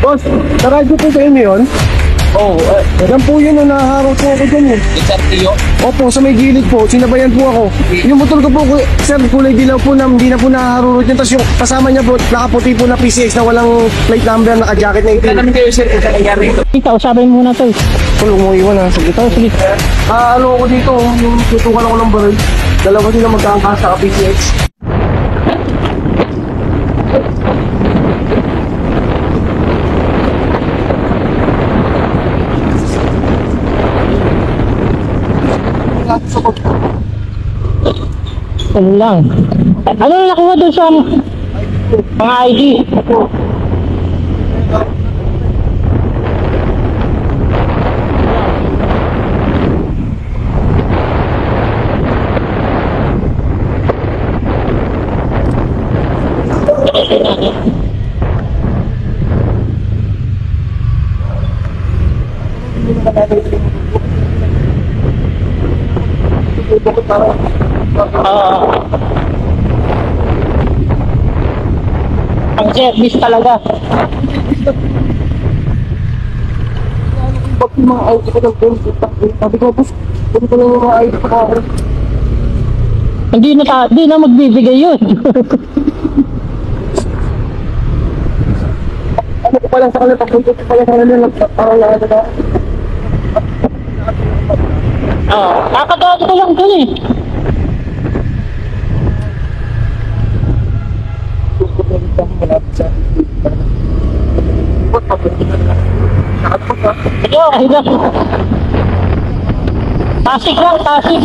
Boss, naradyo po sa inyo yun? Oo, yan po yun, naharap po ako dyan eh. Sir, Opo, sa may gilid po, sinabayan po ako. Yung motor ko po, sir, kulay dilaw po na hindi na po naharurot yun. Tapos yung kasama niya po, nakaputi po na PCX na walang plate number, naka-jacket na itim. namin kayo, sir, kung saan nangyari ito. Ikaw, sabihin muna to. Tulong mo iwan ha, sige. Sige. Ano ako dito, yung tutukan ako ng baril. Dalawa sila magkakasa sa PCX. Ano lang. Ano na nakuha doon sa mga ID? Ang service talaga. Ba't yung mga ID ko ng phone? Sabi ko, boss, pwede ko lang yung mga ID ko ako. Hindi na magbibigay yun. Ano ko pa lang sa kanila, pagpunta ko pa lang sa kanila, parang nakada na. Kakagawa ko lang dun eh. Okay lang. Tasik lang, tasik.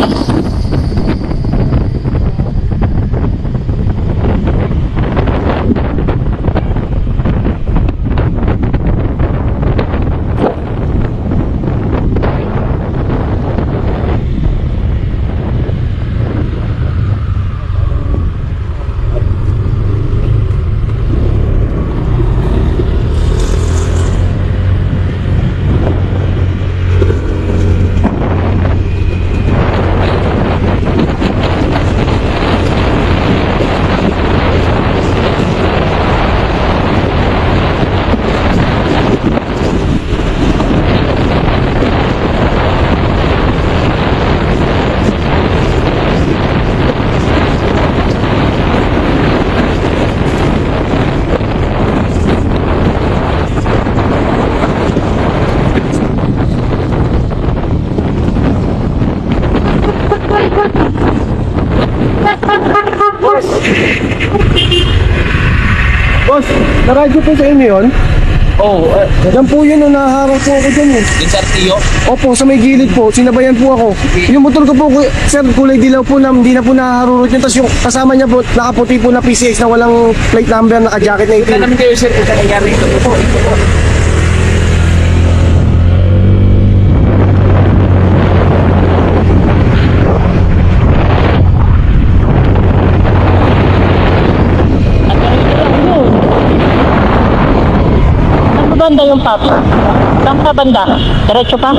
Boss, naradyo po sa inyo yun? Oo, Yan po yun, naharap po ako dyan eh. Sir, Opo, sa may gilid po, sinabayan po ako. Yung motor ko po, sir, kulay dilaw po na hindi na po naharurot yun. Tapos yung kasama niya po, nakaputi po na PCX na walang plate number, naka-jacket na saan itim. namin kayo, sir, kung saan nangyari ito. Banda yung papi. Saan ka banda? Diretso pa?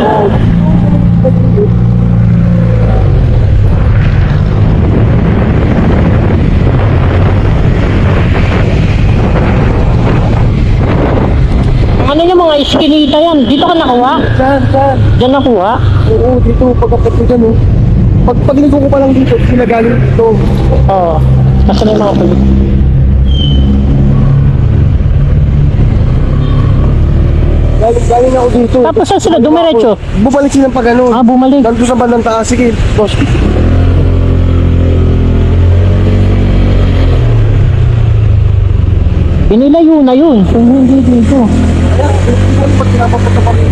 Ano yung mga iskinita yan? Dito ka nakuha? Saan? Diyan nakuha? Oo, dito, pagkapit ko dyan oh. Pagligo ko pa lang dito, sila galing dito. Oo. Kasi may mga pulis. Galing ako dito. Tapos saan sila dumiretso? Bumalik silang pag ano. Bumalik. Nandito sa bandang taas. Sige, boss. Binilayo na yun. So, hindi dito. Pag pinapapunta kami.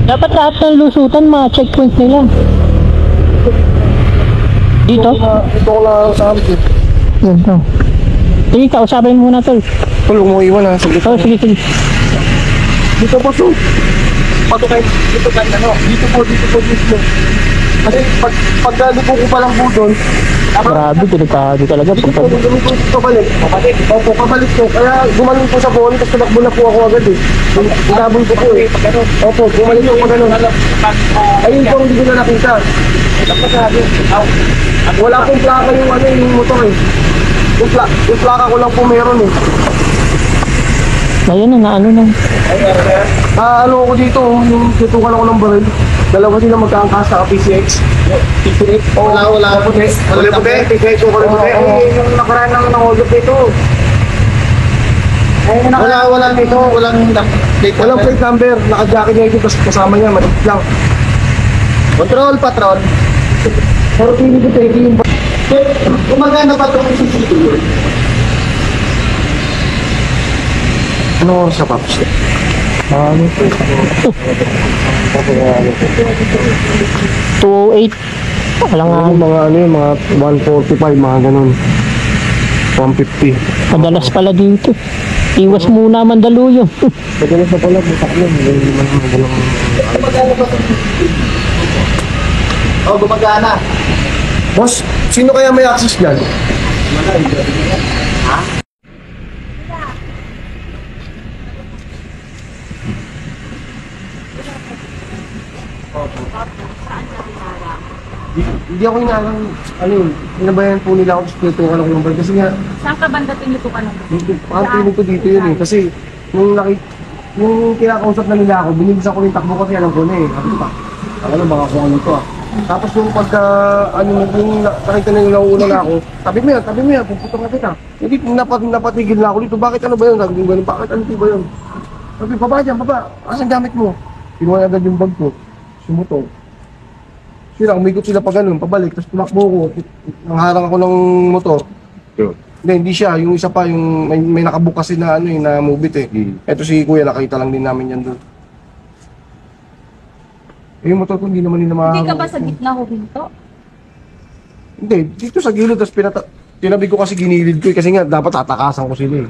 Dapat lahat ng lusutan, mga checkpoint nila. Dito? Ito ko lang sa amin. Dito. Sige, kausapin muna tol. Tulong mo iwan ha. Sige. Sige. Dito po so. Dito po. Kasi pag lipo ko pa lang po doon, Grabe, delikado talaga. dito po, gumaling po pabalik. Opo, pabalik po. Kaya gumaling po sa ball, tapos tumakbo na po ako agad eh. Inabol ko po eh. Opo, gumaling po pa ganun. Ayun po, hindi ko na nakita. Wala pong plaka yung motor eh. Yung plaka ko lang po meron eh. Ayun na, ano na. Ano ako dito, yung tutukan ako ng baril. Dalawa sila magkaangkas sa PCX. PCX? Wala puti. Wala puti? PCX o wala puti? Yung nakaraan ng nahulog dito. Wala dito. Walang plate number. Naka-jacket niya ito, tapos kasama niya, malit lang. Control, patrol. Pero pili ko tayo yung... Gumagana ba itong CCTV? Ano sa Pops? Ano po? 208. Wala nga. Mga 145, mga ganun. 150. Madalas pala dito. Iwas muna Mandaluyong. Madalas na pala, butak yun. Hindi man magalang... Gumagana ba itong CCTV? Oh, gumagana. Boss, sino kaya may access dyan? Hindi ako inaarang, ano yun, pinabayan po nila ako sa tutukan ako ng bag. Kasi nga, Saan ka banda tinito ka lang? dito, parang piling ko dito yun eh. Kasi, nung kinakausap na nila ako, binibisan ko yung takbo kasi alam ko na eh. Sabi pa, ano, baka kung ano to ah. Tapos yung pagka, yung nakita na yung nauuna na ako, tabi mo yan, puputok na kita. Hindi, napatigil na ako dito, bakit ano ba yun? Sabi ko ganun, bakit ano ba yun? Sabi, baba dyan, baba, asan gamit mo? Kinuha agad yung bag ko, sumutong. Sila, umikot sila pa ganun, pabalik, tapos tumakbo ko, nangharang ako ng motor. Hindi siya, yung isa pa, yung may nakabook kasi na ano eh, na move it eh. Eto si kuya, nakita lang din namin yan doon. Eh, yung motor ko hindi naman nila Hindi ka ba sa gitna ko dito? Hindi, dito sa gilid, tapos tinabi ko kasi ginilid ko eh, kasi nga dapat tatakasan ko sila eh.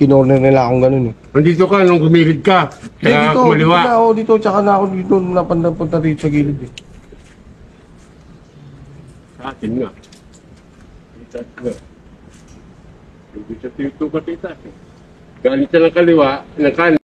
Kinorner nila akong ganun eh. Nandito ka nung gumilid ka. Hindi, Kaya dito kumaliwa. na ako dito, tsaka na ako dito, napunta dito sa gilid eh. Sa atin nga. Sa atin nga. Hindi siya tinutubat ita. Galit siya ng kaliwa, ng kanan.